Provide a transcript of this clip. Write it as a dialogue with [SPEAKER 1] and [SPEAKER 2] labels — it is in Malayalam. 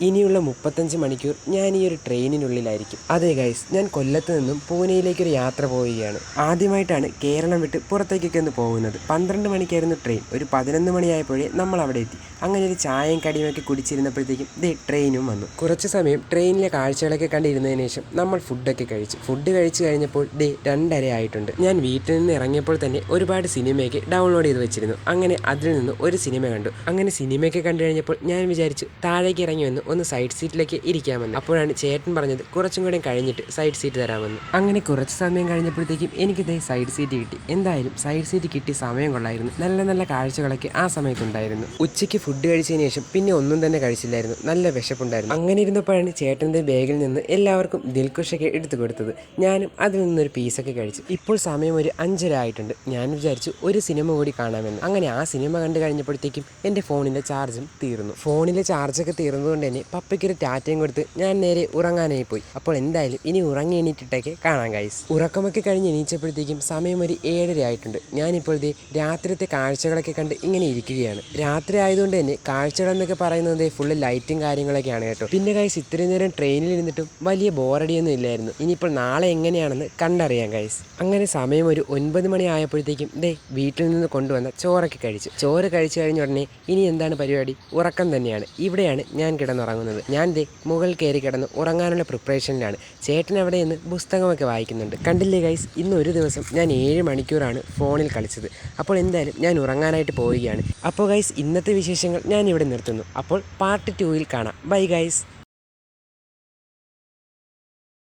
[SPEAKER 1] ഇനിയുള്ള 35 മണിക്കൂർ ഞാൻ ഈ ഒരു ട്രെയിനിനുള്ളിലായിരിക്കും. അതെ ഗൈസ്, ഞാൻ കൊല്ലത്ത് നിന്നും പൂനെയിലേക്കൊരു യാത്ര പോവുകയാണ്. ആദ്യമായിട്ടാണ് കേരളം വിട്ട് പുറത്തേക്കൊക്കെ ഒന്ന് പോകുന്നത്. 12 മണിക്കായിരുന്നു ട്രെയിൻ. ഒരു 11 മണിയായപ്പോഴേ നമ്മൾ അവിടെ എത്തി. അങ്ങനെ ഒരു ചായയും കടിയുമൊക്കെ കുടിച്ചിരുന്നപ്പോഴത്തേക്കും ട്രെയിനും വന്നു. കുറച്ച് സമയം ട്രെയിനിലെ കാഴ്ചകളൊക്കെ കണ്ടിരുന്നതിന് ശേഷം നമ്മൾ ഫുഡൊക്കെ കഴിച്ചു. ഫുഡ് കഴിച്ചു കഴിഞ്ഞപ്പോൾ 2:30 ആയിട്ടുണ്ട്. ഞാൻ വീട്ടിൽ നിന്ന് ഇറങ്ങിയപ്പോൾ തന്നെ ഒരുപാട് സിനിമയൊക്കെ ഡൗൺലോഡ് ചെയ്ത് വെച്ചിരുന്നു. അങ്ങനെ അതിൽ നിന്ന് ഒരു സിനിമ കണ്ടു. അങ്ങനെ സിനിമയൊക്കെ കണ്ടു കഴിഞ്ഞപ്പോൾ ഞാൻ വിചാരിച്ചു താഴേക്ക് ഇറങ്ങി വന്ന് ഒന്ന് സൈഡ് സീറ്റിലേക്ക് ഇരിക്കാമെന്ന്. അപ്പോഴാണ് ചേട്ടൻ പറഞ്ഞത് കുറച്ചും കൂടെ കഴിഞ്ഞിട്ട് സൈഡ് സീറ്റ് തരാമെന്ന്. അങ്ങനെ കുറച്ച് സമയം കഴിഞ്ഞപ്പോഴത്തേക്കും എനിക്ക് സൈഡ് സീറ്റ് കിട്ടി. എന്തായാലും സൈഡ് സീറ്റ് കിട്ടി സമയം കൊള്ളായിരുന്നു. നല്ല നല്ല കാഴ്ചകളൊക്കെ ആ സമയത്തുണ്ടായിരുന്നു. ഉച്ചയ്ക്ക് ഫുഡ് കഴിച്ചതിന് ശേഷം പിന്നെ ഒന്നും തന്നെ കഴിച്ചില്ലായിരുന്നു. നല്ല വിശപ്പുണ്ടായിരുന്നു. അങ്ങനെ ഇരുന്നപ്പോഴാണ് ചേട്ടൻ്റെ ബാഗിൽ നിന്ന് എല്ലാവർക്കും ദിൽഖുഷൊക്കെ എടുത്തു കൊടുത്തത്. ഞാനും അതിൽ നിന്നൊരു പീസൊക്കെ കഴിച്ചു. ഇപ്പോൾ സമയം ഒരു 5:30 ആയിട്ടുണ്ട്. ഞാൻ വിചാരിച്ചു ഒരു സിനിമ കൂടി കാണാമെന്ന്. അങ്ങനെ ആ സിനിമ കണ്ടു കഴിഞ്ഞപ്പോഴത്തേക്കും എൻ്റെ ഫോണിൻ്റെ ചാർജും തീർന്നു. ഫോണിലെ ചാർജൊക്കെ തീർന്നതുകൊണ്ട് തന്നെ പപ്പയ്ക്കൊരു ടാറ്റയും കൊടുത്ത് ഞാൻ നേരെ ഉറങ്ങാനായി പോയി. അപ്പോൾ എന്തായാലും ഇനി ഉറങ്ങി എണീറ്റിട്ടൊക്കെ കാണാം ഗൈസ്. ഉറക്കമൊക്കെ കഴിഞ്ഞ് എണീച്ചപ്പോഴത്തേക്കും സമയം ഒരു 7:30 ആയിട്ടുണ്ട്. ഞാനിപ്പോൾ രാത്രിത്തെ കാഴ്ചകളൊക്കെ കണ്ട് ഇങ്ങനെ ഇരിക്കുകയാണ്. രാത്രി ആയതുകൊണ്ട് തന്നെ കാഴ്ചകളെന്നൊക്കെ പറയുന്നത് ഫുള്ള് ലൈറ്റും കാര്യങ്ങളൊക്കെയാണ് കേട്ടോ. പിന്നെ ഗൈസ്, ഇത്രയും നേരം ട്രെയിനിൽ ഇരുന്നിട്ടും വലിയ ബോറടിയൊന്നും ഇല്ലായിരുന്നു. ഇനിയിപ്പോൾ നാളെ എങ്ങനെയാണെന്ന് കണ്ടറിയാം ഗൈസ്. അങ്ങനെ സമയം ഒരു 9 മണി ആയപ്പോഴത്തേക്കും വീട്ടിൽ നിന്ന് കൊണ്ടുവന്ന ചോറൊക്കെ കഴിച്ചു. ചോറ് കഴിച്ചു കഴിഞ്ഞ ഉടനെ ഇനി എന്താണ് പരിപാടി? ഉറക്കം തന്നെയാണ്. ഇവിടെയാണ് ഞാൻ കിടന്നുറങ്ങുന്നത്. ഞാൻ മുകളിൽ കയറി കിടന്ന് ഉറങ്ങാനുള്ള പ്രിപ്പറേഷനിലാണ്. ചേട്ടൻ അവിടെ നിന്ന് പുസ്തകമൊക്കെ വായിക്കുന്നുണ്ട്. കണ്ടില്ലേ ഗൈസ്, ഇന്ന് ഒരു ദിവസം ഞാൻ 7 മണിക്കൂറാണ് ഫോണിൽ കളിച്ചത്. അപ്പോൾ എന്തായാലും ഞാൻ ഉറങ്ങാനായിട്ട് പോവുകയാണ്. അപ്പോൾ ഗൈസ്, ഇന്നത്തെ വിശേഷങ്ങൾ ഞാൻ ഇവിടെ നിർത്തുന്നു. അപ്പോൾ പാർട്ട് 2 കാണാം. Bye guys.